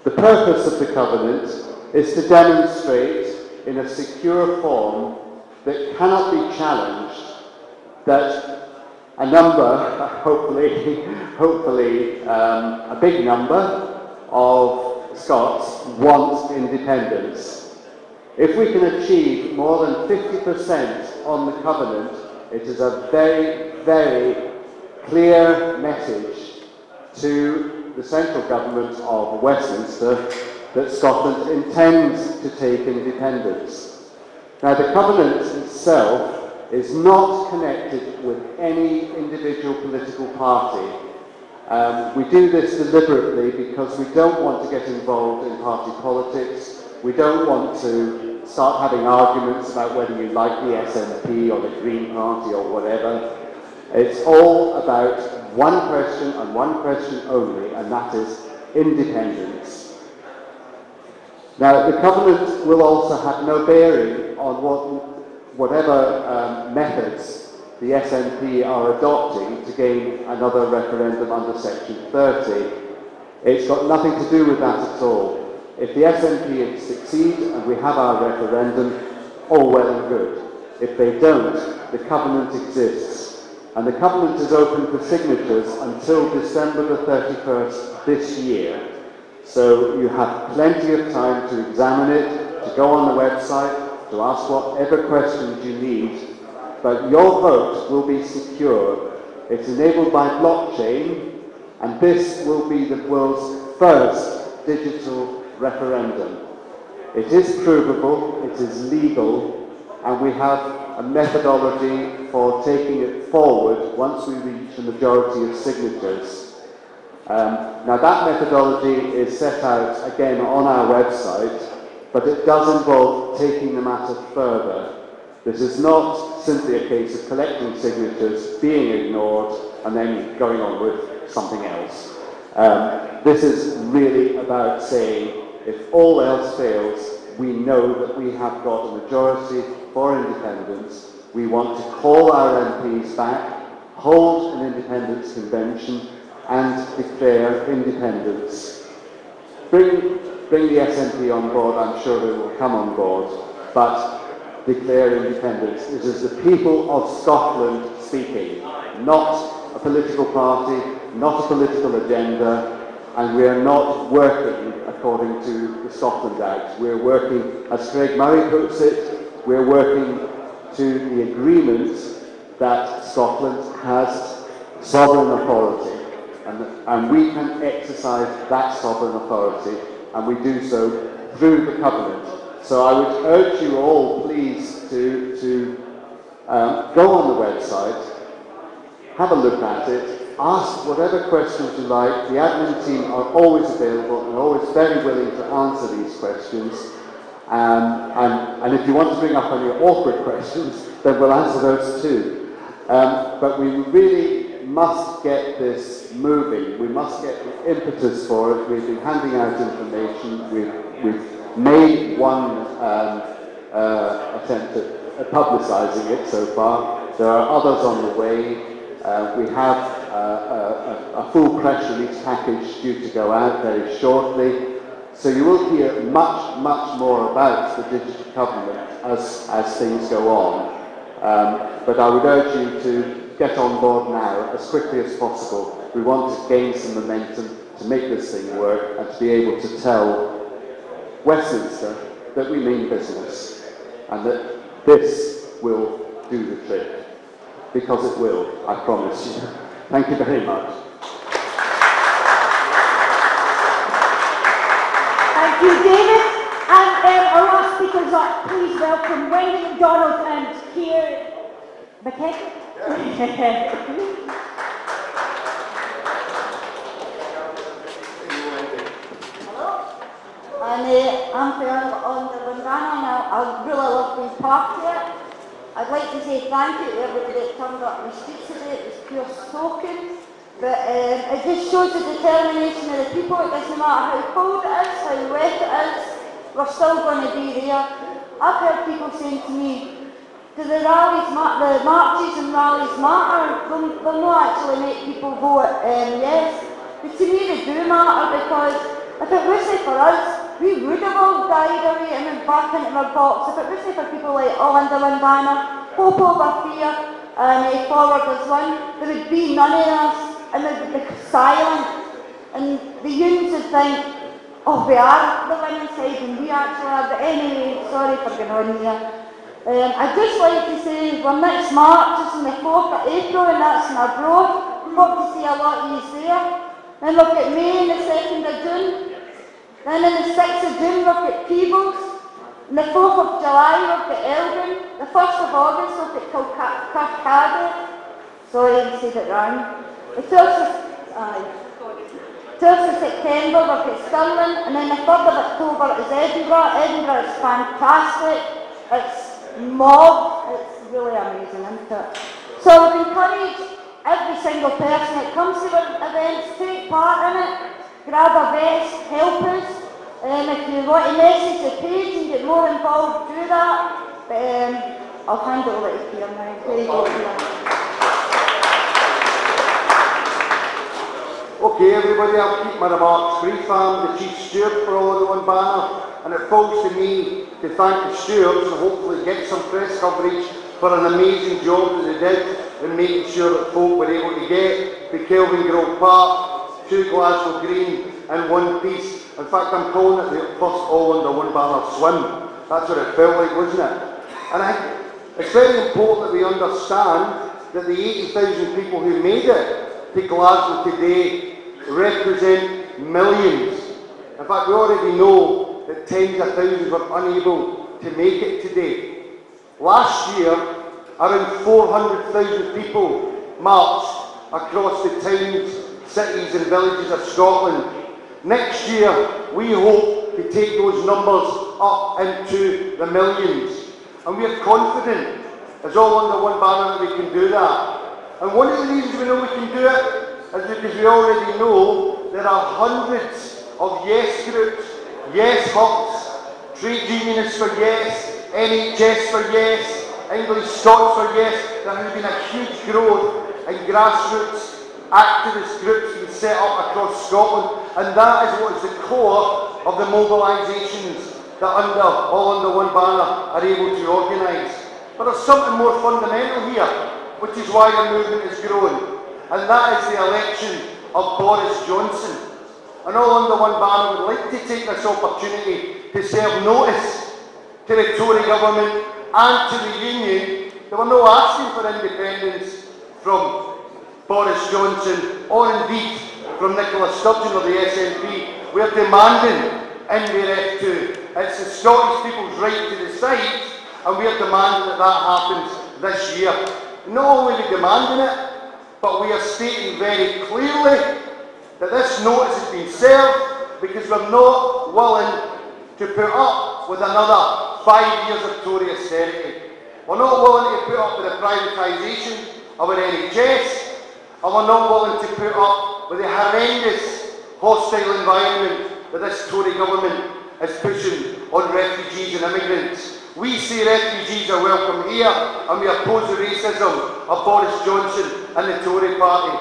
The purpose of the covenant is to demonstrate in a secure form that cannot be challenged that a number, hopefully a big number of Scots want independence. If we can achieve more than 50% on the covenant, it is a very, very clear message to the central government of Westminster that Scotland intends to take independence. Now, the covenant itself is not connected with any individual political party. We do this deliberately because we don't want to get involved in party politics. We don't want to start having arguments about whether you like the SNP or the Green Party or whatever. It's all about one question and one question only, and that is independence. Now, the covenant will also have no bearing on whatever methods the SNP are adopting to gain another referendum under Section 30. It's got nothing to do with that at all. If the SNP succeed and we have our referendum, all well and good. If they don't, the covenant exists. And the covenant is open for signatures until December the 31st this year. So you have plenty of time to examine it, to go on the website, to ask whatever questions you need. But your vote will be secure. It's enabled by blockchain, and this will be the world's first digital referendum. It is provable, it is legal, and we have a methodology for taking it forward once we reach a majority of signatures. Now that methodology is set out again on our website, but it does involve taking the matter further. This is not simply a case of collecting signatures, being ignored, and then going on with something else. This is really about saying, if all else fails, we know that we have got a majority for independence. We want to call our MPs back, hold an independence convention, and declare independence. Bring the SNP on board, I'm sure they will come on board, but declare independence. It is the people of Scotland speaking, not a political party, not a political agenda, and we are not working according to the Scotland Act. We're working, as Craig Murray puts it, we're working to the agreement that Scotland has sovereign authority, and we can exercise that sovereign authority, and we do so through the covenant. So I would urge you all, please, to go on the website, have a look at it, ask whatever questions you like. The admin team are always available and always very willing to answer these questions. And if you want to bring up any awkward questions, then we'll answer those too. But we really must get this moving. We must get the impetus for it. We've been handing out information. We've made one attempt at publicising it so far. There are others on the way. We have a full press release package due to go out very shortly. So you will hear much, much more about the digital covenant as things go on. But I would urge you to get on board now as quickly as possible. We want to gain some momentum to make this thing work and to be able to tell Westminster that we mean business and that this will do the trick. Because it will, I promise you. Thank you very much. Thank you, David. And our last speakers are, please welcome Wendy MacDonald and Keir McKenna. I'm on the Lundana and I really love being part of it. I'd like to say thank you to everybody that turned up in the streets today. It was pure soaking. But it just shows the determination of the people. It doesn't matter how cold it is, how wet it is, we're still going to be there. I've heard people saying to me, do the marches and rallies matter? They'll not actually make people vote yes. But to me they do matter, because if it wasn't for us, we would have all died away and went back into our box. If it wasn't for people like Orlando Lundana, Hope Over Fear and Forward as One, there would be none of us. And they'd be silent, and the unions would think, oh, we are the women's side and we actually are. But anyway, sorry for going on here. I'd just like to say, our next march is on the 4th of April, and that's in Arbroath. Hope to see a lot of you there. Then look at May on the 2nd of June. Then on the 6th of June, look at Peebles. On the 4th of July, look at Elgin. The 1st of August, look at Kirkcaldy. Sorry, I said it wrong. The 12th of September, look at Stirling, and then the 3rd of October is Edinburgh. Edinburgh is fantastic. It's mob. It's really amazing, isn't it? So I would encourage every single person that comes to the events, take part in it, grab a vest, help us. If you want to message the page and get more involved, do that. But I'll hand it over to Pierre now. There you go, Pierre. Okay, everybody, I'll keep my remarks brief. I'm the Chief Steward for all of the One Banner, and it falls to me to thank the stewards and hopefully get some press coverage for an amazing job that they did in making sure that folk were able to get to Kelvin Grove Park, to Glasgow Green in one piece. In fact, I'm calling it the first all under One Banner swim. That's what it felt like, wasn't it? And I think it's very important that we understand that the 80,000 people who made it to Glasgow today represent millions. In fact, we already know that tens of thousands were unable to make it today. Last year, around 400,000 people marched across the towns, cities and villages of Scotland. Next year, we hope to take those numbers up into the millions. And we are confident, as all under One Banner, that we can do that. And one of the reasons we know we can do it is because we already know there are hundreds of yes groups, yes hubs, trade unionists for yes, NHS for yes, English Scots for yes. There has been a huge growth in grassroots activist groups being set up across Scotland, and that is what is the core of the mobilisations that all under One Banner are able to organise. But there's something more fundamental here, which is why the movement is growing, and that is the election of Boris Johnson. And all under One Banner would like to take this opportunity to serve notice to the Tory government and to the union that we're not asking for independence from Boris Johnson or indeed from Nicola Sturgeon or the SNP. We're demanding NBRF2. It's the Scottish people's right to decide, and we're demanding that that happens this year. Not only are we demanding it, but we are stating very clearly that this notice has been served because we're not willing to put up with another 5 years of Tory austerity. We're not willing to put up with the privatisation of our NHS, and we're not willing to put up with the horrendous hostile environment that this Tory government is pushing on refugees and immigrants. We say refugees are welcome here, and we oppose the racism of Boris Johnson and the Tory party.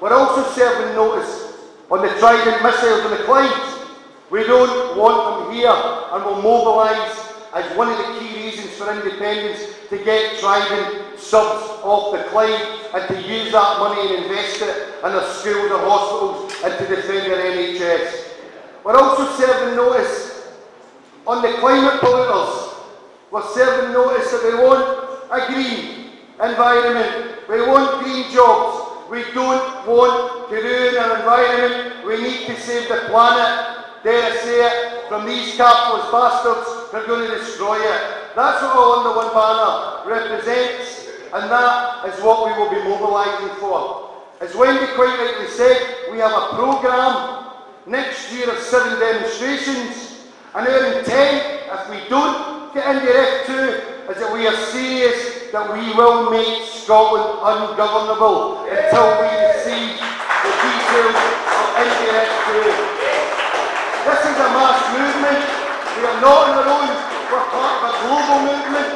We're also serving notice on the Trident missiles and the Clyde. We don't want them here, and will mobilise as one of the key reasons for independence to get Trident subs off the Clyde and to use that money and invest it in our schools or hospitals and to defend our NHS. We're also serving notice on the climate polluters. We're serving notice that we want a green environment. We want green jobs. We don't want to ruin our environment. We need to save the planet. Dare I say it, from these capitalist bastards who are going to destroy it. That's what All Under One Banner represents, and that is what we will be mobilising for. As Wendy quite rightly said, we have a programme next year of 7 demonstrations, And our intent, if we don't get into F2, is that we are serious that we will make Scotland ungovernable until we receive the details of into F2. This is a mass movement. We are not on our own. We're part of a global movement.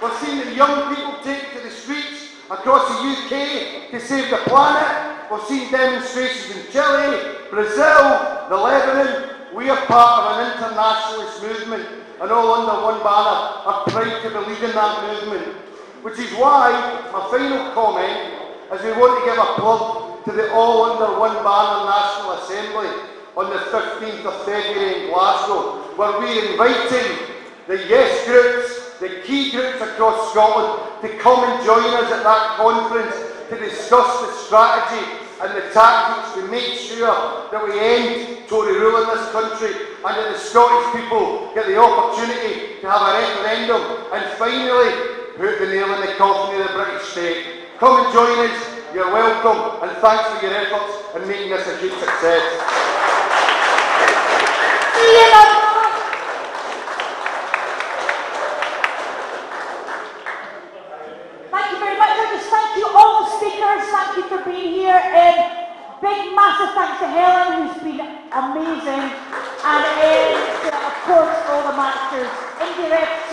We're seeing the young people take to the streets across the UK to save the planet. We've seen demonstrations in Chile, Brazil, the Lebanon. We are part of an internationalist movement, and all under one banner are proud to be leading that movement. Which is why my final comment is we want to give a plug to the All Under One Banner National Assembly on the 15th of February in Glasgow, where we're inviting the Yes groups, the key groups across Scotland, to come and join us at that conference to discuss the strategy and the tactics to make sure that we end Tory rule in this country and that the Scottish people get the opportunity to have a referendum and finally put the nail in the coffin of the British state. Come and join us, you're welcome, and thanks for your efforts in making this a huge success. Thank you very much. I just thank you all the speakers. Thank you for being here. Big massive thanks to Helen, who's been amazing, and of course all the masters. Indirect